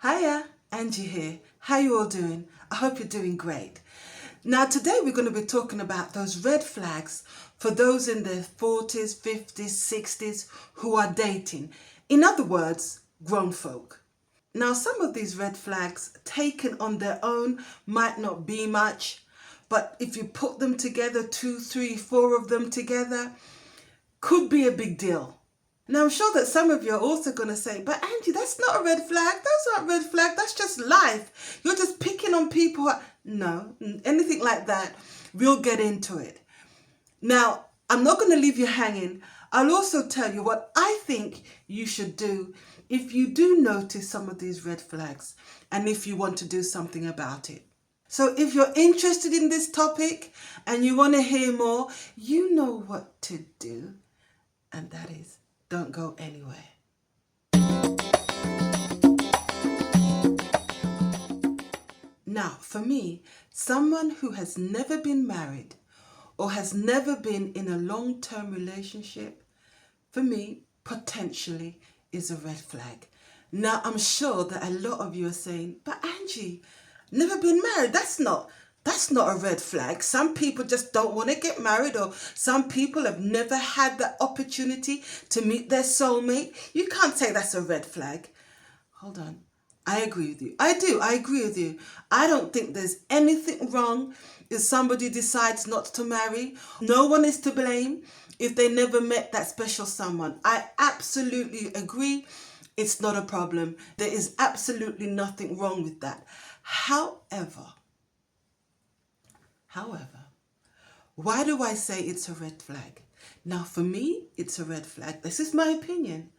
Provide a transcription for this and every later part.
Hiya, Angie here. How you all doing? I hope you're doing great. Now today we're going to be talking about those red flags for those in their 40s, 50s, 60s who are dating. In other words, grown folk. Now some of these red flags taken on their own might not be much, but if you put them together, 2, 3, 4 of them together, could be a big deal. Now I'm sure that some of you are also going to say, but Angie, that's not a red flag. That's not a red flag. That's just life. You're just picking on people. No, anything like that. We'll get into it. Now, I'm not going to leave you hanging. I'll also tell you what I think you should do if you do notice some of these red flags and if you want to do something about it. So if you're interested in this topic and you want to hear more, you know what to do. And that is, don't go anywhere. Now, for me, someone who has never been married or has never been in a long-term relationship, for me, potentially is a red flag. Now, I'm sure that a lot of you are saying, but Angie, never been married, that's not a red flag. Some people just don't want to get married, or some people have never had the opportunity to meet their soulmate. You can't say that's a red flag. Hold on. I agree with you. I agree with you. I don't think there's anything wrong if somebody decides not to marry. No one is to blame if they never met that special someone. I absolutely agree. It's not a problem. There is absolutely nothing wrong with that. However, why do I say it's a red flag? Now, for me, it's a red flag. This is my opinion.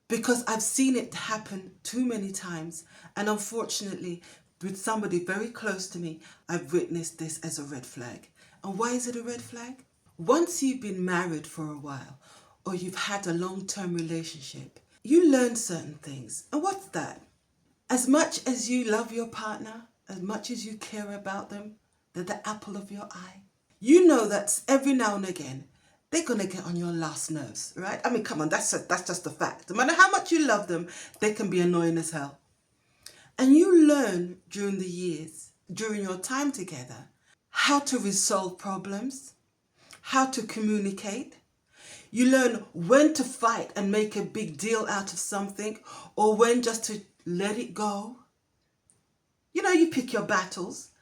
Because I've seen it happen too many times. And unfortunately, with somebody very close to me, I've witnessed this as a red flag. And why is it a red flag? Once you've been married for a while, or you've had a long-term relationship, you learn certain things. And what's that? As much as you love your partner, as much as you care about them, they're the apple of your eye. You know that every now and again, they're going to get on your last nerves, right? I mean, come on, that's just a fact. No matter how much you love them, they can be annoying as hell. And you learn during the years, during your time together, how to resolve problems, how to communicate. You learn when to fight and make a big deal out of something, or when just to let it go. You know, you pick your battles.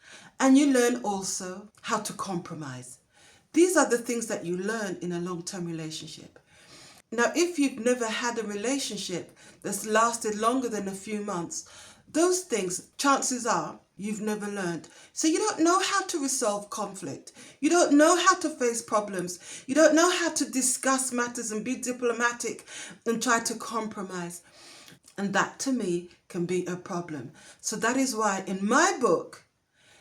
And you learn also how to compromise. These are the things that you learn in a long-term relationship. Now, if you've never had a relationship that's lasted longer than a few months, those things, chances are, you've never learned. So you don't know how to resolve conflict. You don't know how to face problems. You don't know how to discuss matters and be diplomatic and try to compromise. And that, to me, can be a problem. So that is why, in my book,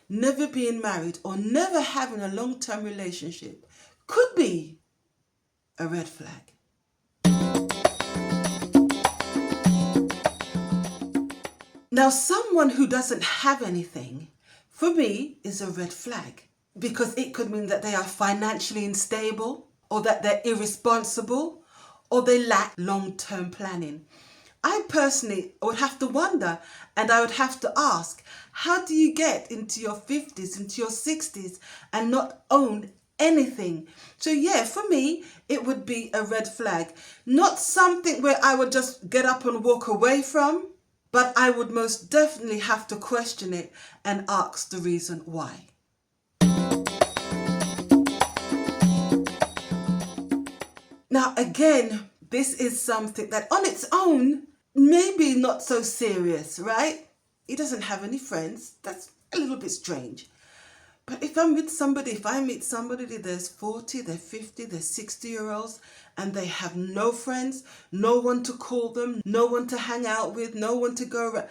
never being married or never having a long-term relationship could be a red flag. Now, someone who doesn't have anything, for me, is a red flag, because it could mean that they are financially unstable, or that they're irresponsible, or they lack long-term planning. I personally would have to wonder, and I would have to ask, how do you get into your 50s, into your 60s and not own anything? So yeah, for me, it would be a red flag. Not something where I would just get up and walk away from, but I would most definitely have to question it and ask the reason why. Now again, this is something that on its own, maybe not so serious, right? He doesn't have any friends. That's a little bit strange. But if I meet somebody that's 40, they're 50, they're 60-year-olds, and they have no friends, no one to call them, no one to hang out with, no one to go around,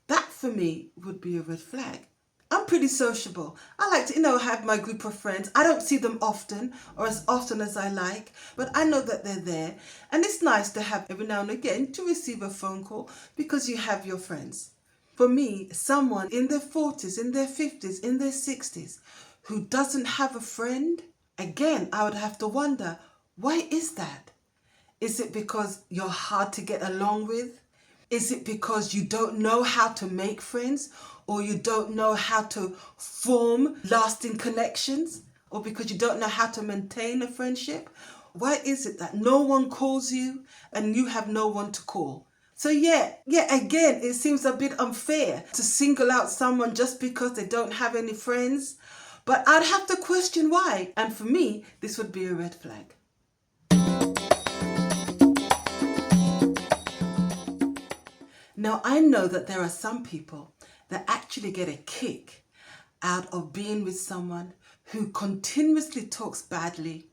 that for me would be a red flag. I'm pretty sociable. I like to, have my group of friends. I don't see them often or as often as I like, but I know that they're there. And it's nice to have every now and again to receive a phone call because you have your friends. For me, someone in their 40s, in their 50s, in their 60s who doesn't have a friend, again, I would have to wonder, why is that? Is it because you're hard to get along with? Is it because you don't know how to make friends, or you don't know how to form lasting connections, or because you don't know how to maintain a friendship? Why is it that no one calls you and you have no one to call? So again, it seems a bit unfair to single out someone just because they don't have any friends. But I'd have to question why. And for me, this would be a red flag. Now, I know that there are some people that actually get a kick out of being with someone who continuously talks badly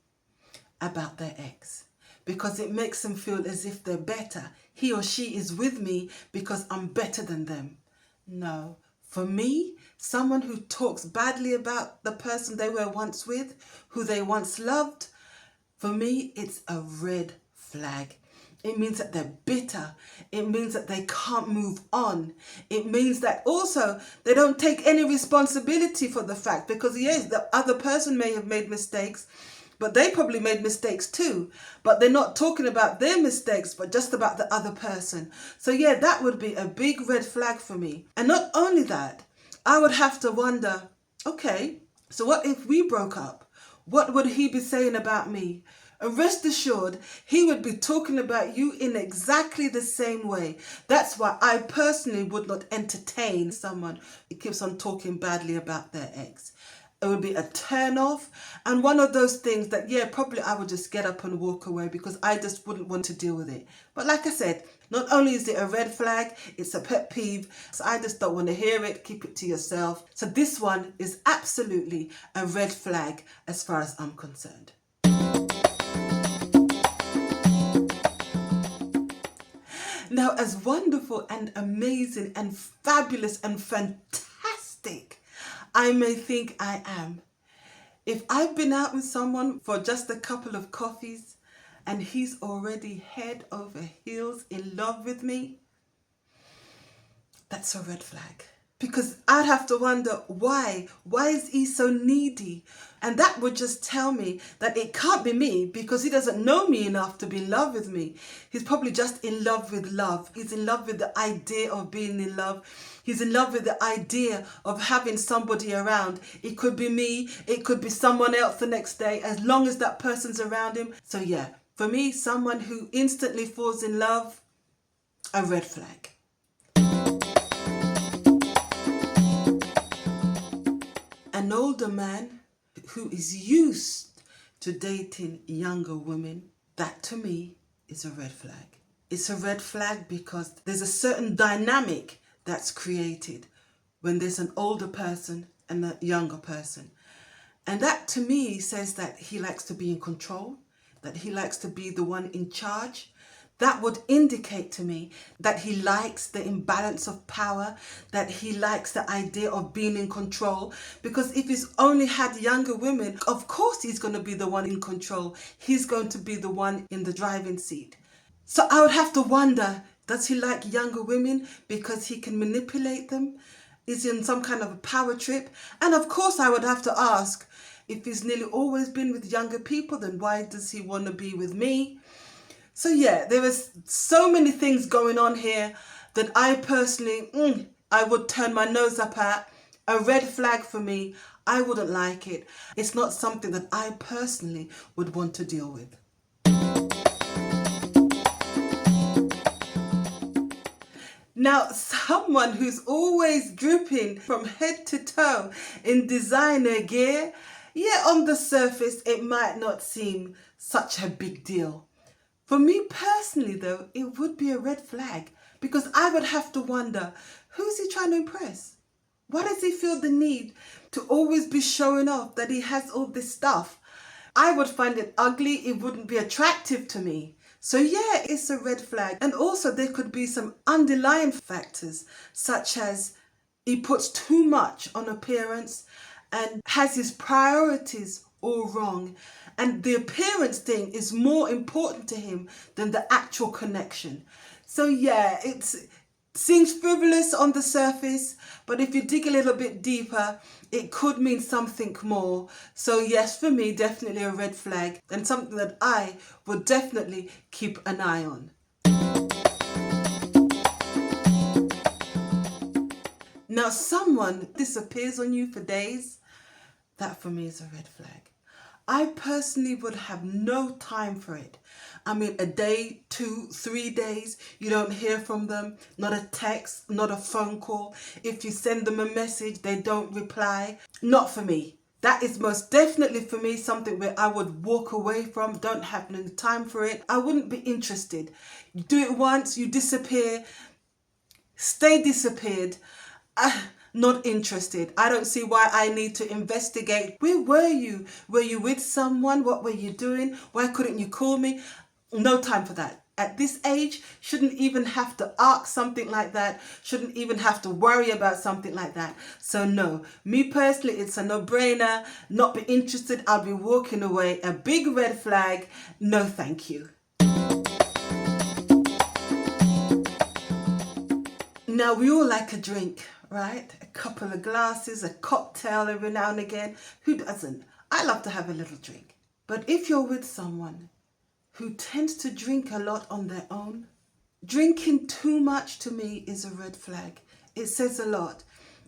about their ex, because it makes them feel as if they're better. He or she is with me because I'm better than them. No, for me, someone who talks badly about the person they were once with, who they once loved, for me, it's a red flag. It means that they're bitter. It means that they can't move on. It means that also they don't take any responsibility for the fact, because yes, the other person may have made mistakes, but they probably made mistakes too. But they're not talking about their mistakes, but just about the other person. So yeah, that would be a big red flag for me. And not only that, I would have to wonder, okay, so what if we broke up? What would he be saying about me? And rest assured, he would be talking about you in exactly the same way. That's why I personally would not entertain someone who keeps on talking badly about their ex. It would be a turn off, and one of those things that, yeah, probably I would just get up and walk away, because I just wouldn't want to deal with it. But like I said, not only is it a red flag, it's a pet peeve. So I just don't want to hear it. Keep it to yourself. So this one is absolutely a red flag as far as I'm concerned. Now, as wonderful and amazing and fabulous and fantastic I may think I am, if I've been out with someone for just a couple of coffees and he's already head over heels in love with me, that's a red flag. Because I'd have to wonder why. Why is he so needy? And that would just tell me that it can't be me, because he doesn't know me enough to be in love with me. He's probably just in love with love. He's in love with the idea of being in love. He's in love with the idea of having somebody around. It could be me. It could be someone else the next day, as long as that person's around him. So yeah, for me, someone who instantly falls in love, a red flag. An older man who is used to dating younger women, that to me is a red flag. It's a red flag because there's a certain dynamic that's created when there's an older person and a younger person. And that to me says that he likes to be in control, that he likes to be the one in charge. That would indicate to me that he likes the imbalance of power, that he likes the idea of being in control. Because if he's only had younger women, of course he's going to be the one in control. He's going to be the one in the driving seat. So I would have to wonder, does he like younger women because he can manipulate them? Is he in some kind of a power trip? And of course I would have to ask, if he's nearly always been with younger people, then why does he want to be with me? So yeah, there is so many things going on here that I personally, I would turn my nose up at. A red flag for me. I wouldn't like it. It's not something that I personally would want to deal with. Now, someone who's always dripping from head to toe in designer gear, yeah, on the surface, it might not seem such a big deal. For me personally, though, it would be a red flag, because I would have to wonder, who's he trying to impress? Why does he feel the need to always be showing off that he has all this stuff? I would find it ugly. It wouldn't be attractive to me. So yeah, it's a red flag. And also there could be some underlying factors, such as he puts too much on appearance and has his priorities all wrong. And the appearance thing is more important to him than the actual connection. So yeah, it seems frivolous on the surface, but if you dig a little bit deeper, it could mean something more. So yes, for me, definitely a red flag, and something that I would definitely keep an eye on. Now, someone disappears on you for days, that for me is a red flag. I personally would have no time for it. I mean, a day, 2, 3 days, you don't hear from them, not a text, not a phone call. If you send them a message, they don't reply. Not for me. That is most definitely for me something where I would walk away from, don't have no time for it. I wouldn't be interested. You do it once, you disappear, stay disappeared. Not interested. I don't see why I need to investigate. Where were you? Were you with someone? What were you doing? Why couldn't you call me? No time for that. At this age, shouldn't even have to ask something like that. Shouldn't even have to worry about something like that. So no, me personally, it's a no-brainer. Not be interested. I'll be walking away. A big red flag. No, thank you. Now, we all like a drink, right? A couple of glasses, a cocktail every now and again. Who doesn't? I love to have a little drink. But if you're with someone who tends to drink a lot on their own, drinking too much to me is a red flag. It says a lot.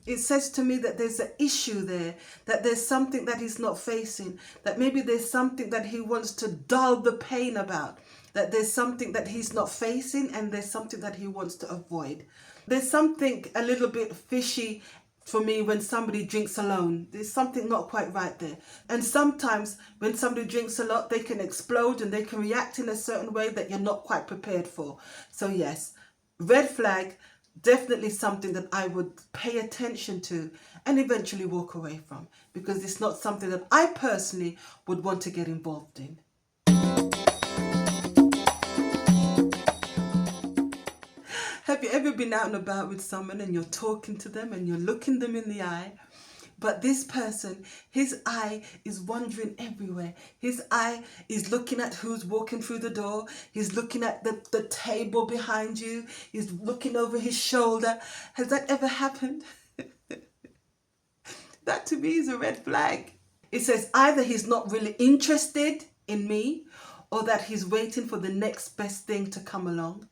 It says to me that there's an issue there, that there's something that he's not facing, that maybe there's something that he wants to dull the pain about, that there's something that he's not facing and there's something that he wants to avoid. There's something a little bit fishy for me when somebody drinks alone. There's something not quite right there. And sometimes when somebody drinks a lot, they can explode and they can react in a certain way that you're not quite prepared for. So yes, red flag, definitely something that I would pay attention to and eventually walk away from, because it's not something that I personally would want to get involved in. Have you ever been out and about with someone and you're talking to them and you're looking them in the eye, but this person, his eye is wandering everywhere. His eye is looking at who's walking through the door. He's looking at the table behind you. He's looking over his shoulder. Has that ever happened? That to me is a red flag. It says either he's not really interested in me or that he's waiting for the next best thing to come along.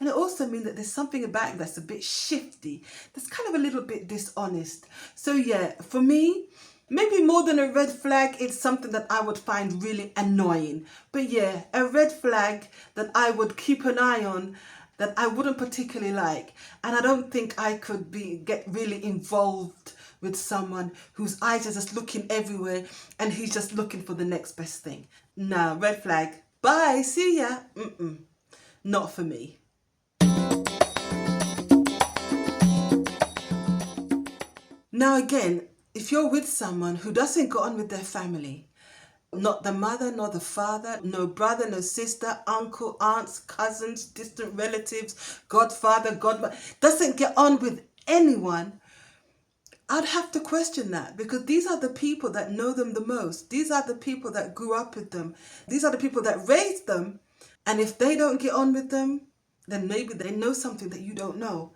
And it also means that there's something about him that's a bit shifty, that's kind of a little bit dishonest. So yeah, for me, maybe more than a red flag, it's something that I would find really annoying. But yeah, a red flag that I would keep an eye on, that I wouldn't particularly like. And I don't think I could get really involved with someone whose eyes are just looking everywhere and he's just looking for the next best thing. No, red flag. Bye, see ya. Not for me. Now again, if you're with someone who doesn't go on with their family, not the mother, nor the father, no brother, no sister, uncle, aunts, cousins, distant relatives, godfather, godmother, doesn't get on with anyone, I'd have to question that, because these are the people that know them the most. These are the people that grew up with them. These are the people that raised them. And if they don't get on with them, then maybe they know something that you don't know.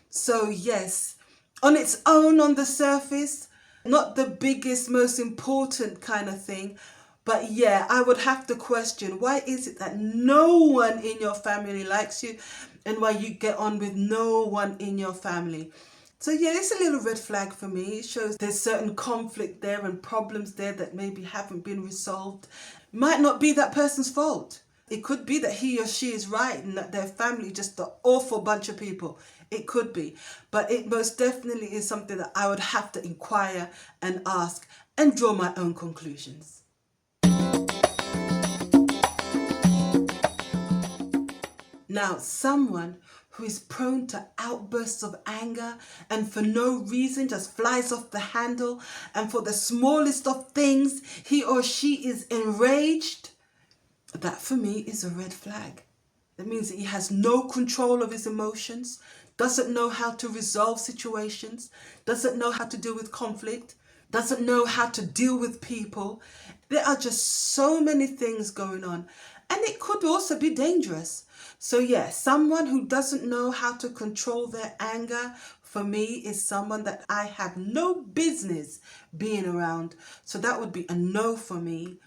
So yes, on its own, on the surface, not the biggest, most important kind of thing. But yeah, I would have to question, why is it that no one in your family likes you and why you get on with no one in your family? So yeah, it's a little red flag for me. It shows there's certain conflict there and problems there that maybe haven't been resolved. Might not be that person's fault. It could be that he or she is right and that their family is just an awful bunch of people. It could be. But it most definitely is something that I would have to inquire and ask and draw my own conclusions. Now, someone who is prone to outbursts of anger and for no reason just flies off the handle, and for the smallest of things he or she is enraged, that for me is a red flag. That means that he has no control of his emotions, doesn't know how to resolve situations, doesn't know how to deal with conflict, doesn't know how to deal with people. There are just so many things going on, and it could also be dangerous. So yeah, someone who doesn't know how to control their anger, for me, is someone that I have no business being around. So that would be a no for me.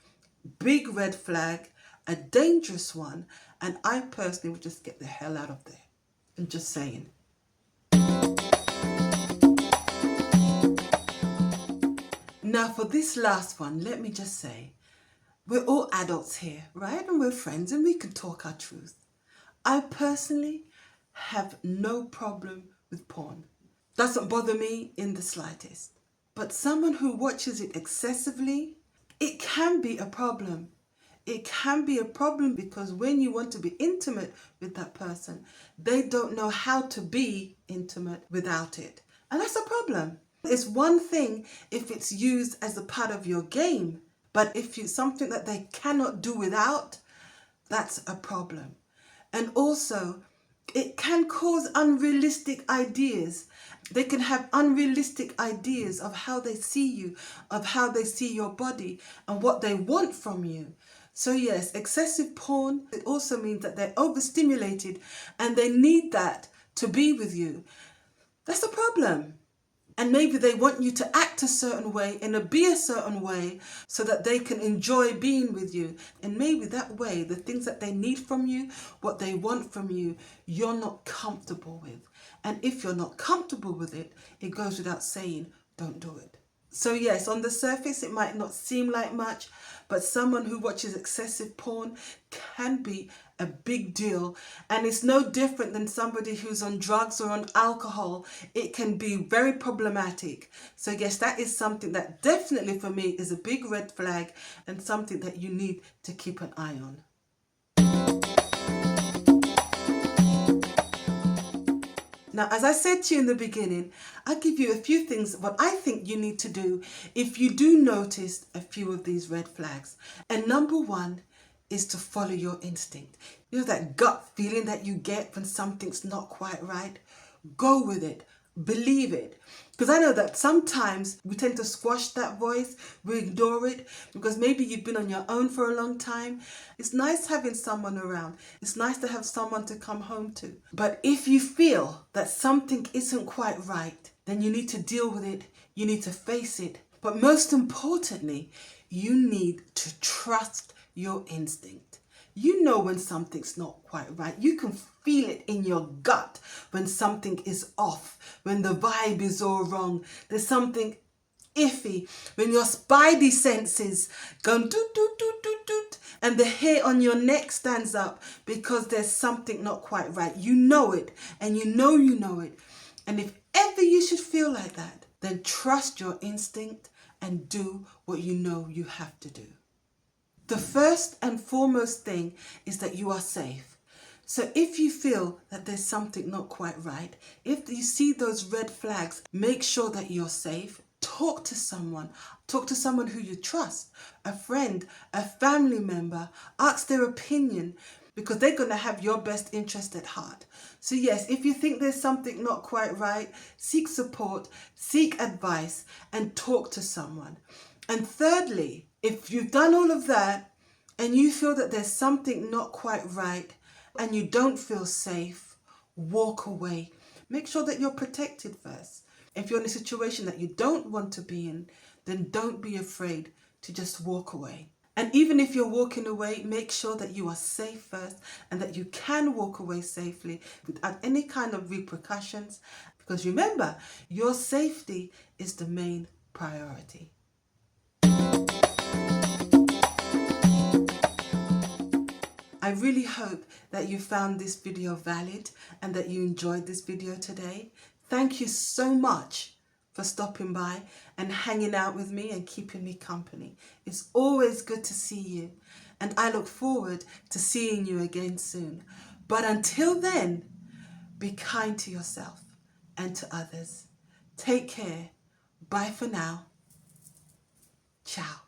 Big red flag, a dangerous one, and I personally would just get the hell out of there. I'm just saying. Now for this last one, let me just say, we're all adults here, right? And we're friends and we can talk our truth. I personally have no problem with porn. Doesn't bother me in the slightest. But someone who watches it excessively, it can be a problem. It can be a problem because when you want to be intimate with that person, they don't know how to be intimate without it. And that's a problem. It's one thing if it's used as a part of your game, but if it's something that they cannot do without, that's a problem. And also, it can cause unrealistic ideas. They can have unrealistic ideas of how they see you, of how they see your body and what they want from you. So yes, excessive porn, it also means that they're overstimulated and they need that to be with you. That's a problem. And maybe they want you to act a certain way and be a certain way so that they can enjoy being with you. And maybe that way, the things that they need from you, what they want from you, you're not comfortable with. And if you're not comfortable with it, it goes without saying, don't do it. So yes, on the surface, it might not seem like much, but someone who watches excessive porn can be a big deal. And it's no different than somebody who's on drugs or on alcohol. It can be very problematic. So yes, that is something that definitely for me is a big red flag and something that you need to keep an eye on. Now, as I said to you in the beginning, I'll give you a few things, what I think you need to do if you do notice a few of these red flags. And number one is to follow your instinct. You know that gut feeling that you get when something's not quite right? Go with it. Believe it. Because I know that sometimes we tend to squash that voice, we ignore it, because maybe you've been on your own for a long time. It's nice having someone around. It's nice to have someone to come home to. But if you feel that something isn't quite right, then you need to deal with it. You need to face it. But most importantly, you need to trust your instinct. You know when something's not quite right. You can feel it in your gut when something is off, when the vibe is all wrong. There's something iffy, when your spidey senses go doot, doot, doot, doot, doot, and the hair on your neck stands up because there's something not quite right. You know it, and you know it. And if ever you should feel like that, then trust your instinct and do what you know you have to do. The first and foremost thing is that you are safe. So if you feel that there's something not quite right, if you see those red flags, make sure that you're safe. Talk to someone who you trust, a friend, a family member. Ask their opinion because they're going to have your best interest at heart. So yes, if you think there's something not quite right, seek support, seek advice, and talk to someone. And thirdly, if you've done all of that and you feel that there's something not quite right and you don't feel safe, walk away. Make sure that you're protected first. If you're in a situation that you don't want to be in, then don't be afraid to just walk away. And even if you're walking away, make sure that you are safe first and that you can walk away safely without any kind of repercussions. Because remember, your safety is the main priority. I really hope that you found this video valid and that you enjoyed this video today. Thank you so much for stopping by and hanging out with me and keeping me company. It's always good to see you, and I look forward to seeing you again soon. But until then, be kind to yourself and to others. Take care. Bye for now. Ciao.